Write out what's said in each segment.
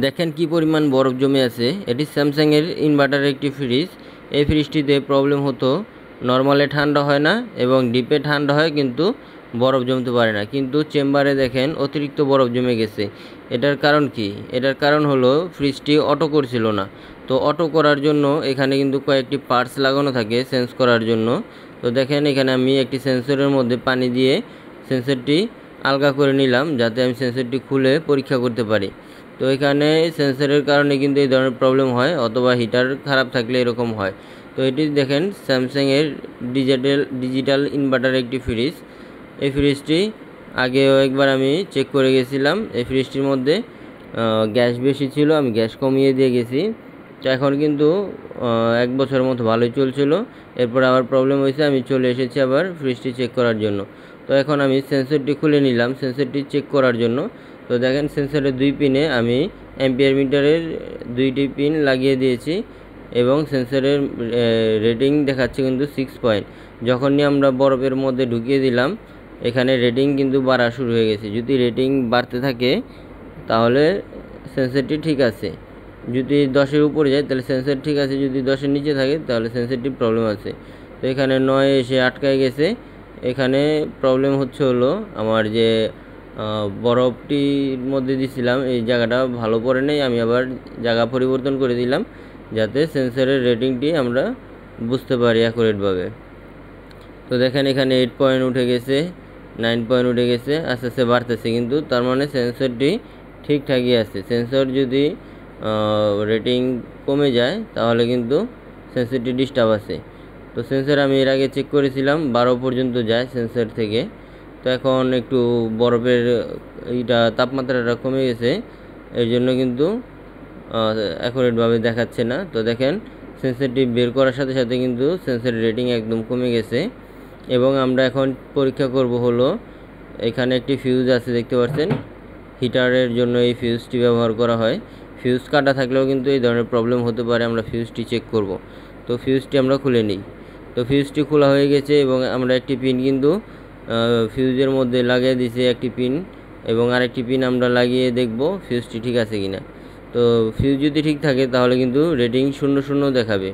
দেখেন কি পরিমাণ বরফ জমে আছে। এটি স্যামসাংয়ের ইনভার্টারের একটি ফ্রিজ। এই ফ্রিজটিতে প্রবলেম হতো, নর্মালে ঠান্ডা হয় না এবং ডিপে ঠান্ডা হয় কিন্তু বরফ জমতে পারে না। কিন্তু চেম্বারে দেখেন অতিরিক্ত বরফ জমে গেছে। এটার কারণ কি? এটার কারণ হলো ফ্রিজটি অটো করছিল না। তো অটো করার জন্য এখানে কিন্তু কয়েকটি পার্টস লাগানো থাকে সেন্স করার জন্য। তো দেখেন এখানে আমি একটি সেন্সরের মধ্যে পানি দিয়ে সেন্সরটি আলগা করে নিলাম, যাতে আমি সেন্সরটি খুলে পরীক্ষা করতে পারি। তো এখানে সেন্সরের কারণে কিন্তু এই ধরনের প্রবলেম হয়, অথবা হিটার খারাপ থাকলে এরকম হয়। তো এটি দেখেন স্যামসাংয়ের ডিজিটাল ইনভার্টার একটি ফ্রিজ। এই ফ্রিজটি আগেও একবার আমি চেক করে গেছিলাম। এই ফ্রিজটির মধ্যে গ্যাস বেশি ছিল, আমি গ্যাস কমিয়ে দিয়ে গেছি। তো এখন কিন্তু 1 বছরের মতো ভালোই চলছিল। এরপর আবার প্রবলেম হয়েছে, আমি চলে এসেছি আবার ফ্রিজটি চেক করার জন্য। তো এখন আমি সেন্সরটি খুলে নিলাম সেন্সরটি চেক করার জন্য। তো দেখেন সেন্সরের 2 পিনে আমি অ্যাম্পিয়ার মিটারের 2টি পিন লাগিয়ে দিয়েছি এবং সেন্সরের রেটিং দেখাচ্ছে কিন্তু 6 পয়েন্ট। যখনই আমরা বরফের মধ্যে ঢুকিয়ে দিলাম, এখানে রেটিং কিন্তু বাড়া শুরু হয়ে গেছে। যদি রেটিং বাড়তে থাকে তাহলে সেন্সরটি ঠিক আছে, যদি 10-এর উপরে যায় তাহলে সেন্সর ঠিক আছে, যদি 10-এর নিচে থাকে তাহলে সেন্সরটি প্রবলেম আছে। তো এখানে 9 এসে আটকায় গেছে। এখানে প্রবলেম হচ্ছে হলো আমার যে বরফটির মধ্যে দিছিলাম এই জায়গাটা ভালো পড়ে নেই, আমি আবার জায়গা পরিবর্তন করে দিলাম যাতে সেন্সরের রেটিংটি আমরা বুঝতে পারি অ্যাকুরেটভাবে। তো দেখেন এখানে 8 পয়েন্ট উঠে গেছে, 9 পয়েন্ট উঠে গেছে, আস্তে আস্তে বাড়তেছে, কিন্তু তার মানে সেন্সরটি ঠিকঠাকই আছে। সেন্সর যদি রেটিং কমে যায় তাহলে কিন্তু সেন্সরটি ডিস্টার্ব আছে। তো সেন্সর আমি এর আগে চেক করেছিলাম 12 পর্যন্ত যায় সেন্সর থেকে। তো এখন একটু বরফের তাপমাত্রাটা কমে গেছে, এর জন্য কিন্তু অ্যাকুরেটভাবে দেখাচ্ছে না। তো দেখেন সেন্সরটি বের করার সাথে সাথে কিন্তু সেন্সরের রেটিং একদম কমে গেছে। এবং আমরা এখন পরীক্ষা করব হলো, এখানে একটি ফিউজ আছে দেখতে পাচ্ছেন, হিটারের জন্য এই ফিউজটি ব্যবহার করা হয়। ফিউজ কাটা থাকলেও কিন্তু এই ধরনের প্রবলেম হতে পারে, আমরা ফিউজটি চেক করব। তো ফিউজটি আমরা খুলে নিই। তো ফিউজটি খোলা হয়ে গেছে এবং আমরা একটি পিন কিন্তু ফিউজের মধ্যে লাগিয়ে দিয়েছি একটি পিন, এবং আরেকটি পিন আমরা লাগিয়ে দেখব ফিউজটি ঠিক আছে কিনা। তো ফিউজ যদি ঠিক থাকে তাহলে কিন্তু রেটিং 0 দেখাবে,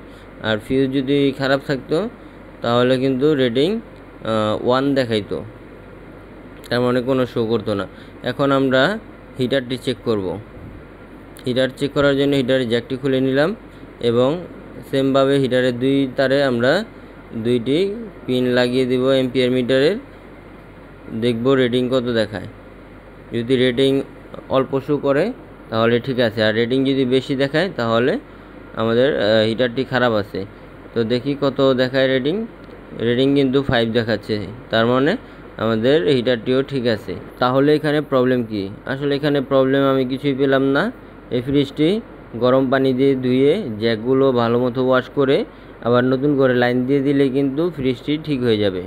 আর ফিউজ যদি খারাপ থাকতো তাহলে কিন্তু রেটিং 1 দেখাইতো, তার মানে কোনো শো করতো না। এখন আমরা হিটারটি চেক করব। হিটার চেক করার জন্য হিটারের জ্যাকটি খুলে নিলাম এবং সেমভাবে হিটারের 2 তারে আমরা 2টি পিন লাগিয়ে দেব অ্যাম্পিয়ার মিটারের, দেখব রেটিং কত দেখায়। যদি রেটিং অল্প শো করে তাহলে ঠিক আছে, আর রেটিং যদি বেশি দেখায় তাহলে আমাদের হিটারটি খারাপ আছে। তো দেখি কত দেখায় রেটিং। রেটিং কিন্তু 5 দেখাচ্ছে, তার মানে আমাদের হিটারটিও ঠিক আছে। তাহলে এখানে প্রবলেম কি? আসলে এখানে প্রবলেম আমি কিছুই পেলাম না। এই ফ্রিজটি গরম পানি দিয়ে ধুয়ে জ্যাকগুলো ভালো মতো ওয়াশ করে আবার নতুন করে লাইন দিয়ে দিলে কিন্তু ফ্রিজটি ঠিক হয়ে যাবে।